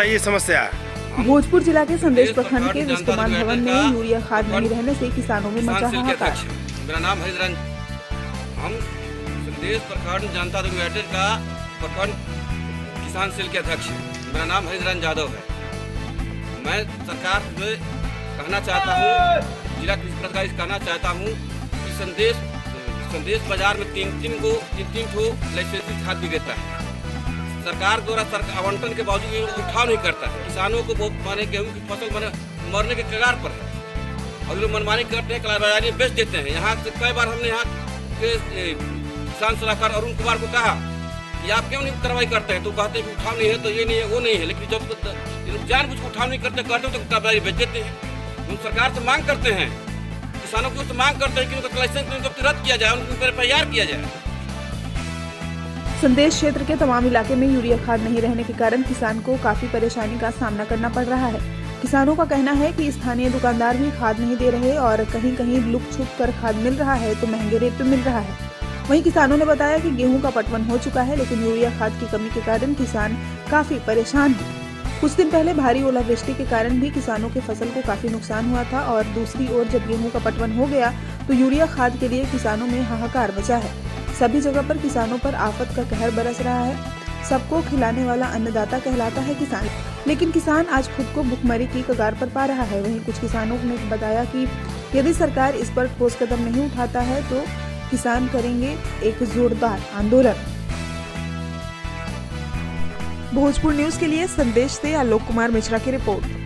बताइए समस्या। भोजपुर जिला के संदेश प्रखंड के विश्वमान भवन में यूरिया खाद नहीं रहने से किसानों में मचा हाहाकार। मेरा नाम हरिधरन, हम संदेश प्रखंड जनता यूनाइटेड का प्रखंड किसान सेल के अध्यक्ष हैं। मेरा नाम हरिधरन यादव है। मैं सरकार से कहना चाहता हूँ, जिला कृषि पदाधिकारी से कहना चाहता हूँ कि संदेश बाजार में तीन ठो लाइसेंसी खाद विक्रेता है। सरकार द्वारा आवंटन के बावजूद उठाव नहीं करता है। किसानों को बहुत माने गेहूं की फसल मरने के कगार पर है और लोग मनमानी करते हैं, कालाबाजारी बेच देते हैं। यहाँ से कई बार हमने यहाँ के किसान सलाहकार अरुण कुमार को कहा कि आप क्यों नहीं कार्रवाई करते हैं, तो कहते हैं कि उठाव नहीं है तो ये नहीं है वो नहीं है। लेकिन जब जानबूझ के उठाव नहीं करते तो कालाबाजारी बेच देते हैं। हम सरकार से मांग करते हैं, किसानों की तो मांग करते हैं कि उनका लाइसेंस रद्द किया जाए, उनको FIR किया जाए। संदेश क्षेत्र के तमाम इलाके में यूरिया खाद नहीं रहने के कारण किसान को काफी परेशानी का सामना करना पड़ रहा है। किसानों का कहना है कि स्थानीय दुकानदार भी खाद नहीं दे रहे और कहीं कहीं लुक छुप कर खाद मिल रहा है तो महंगे रेट पे मिल रहा है। वहीं किसानों ने बताया कि गेहूं का पटवन हो चुका है, लेकिन यूरिया खाद की कमी के कारण किसान काफी परेशान है। कुछ दिन पहले भारी ओलावृष्टि के कारण भी किसानों के फसल को काफी नुकसान हुआ था और दूसरी ओर जब गेहूं का पटवन हो गया तो यूरिया खाद के लिए किसानों में हाहाकार मचा है। सभी जगह पर किसानों पर आफत का कहर बरस रहा है। सबको खिलाने वाला अन्नदाता कहलाता है किसान, लेकिन किसान आज खुद को भुखमरी की कगार पर पा रहा है। वहीं कुछ किसानों ने बताया कि यदि सरकार इस पर ठोस कदम नहीं उठाता है तो किसान करेंगे एक जोरदार आंदोलन। भोजपुर न्यूज के लिए संदेश से आलोक कुमार मिश्रा की रिपोर्ट।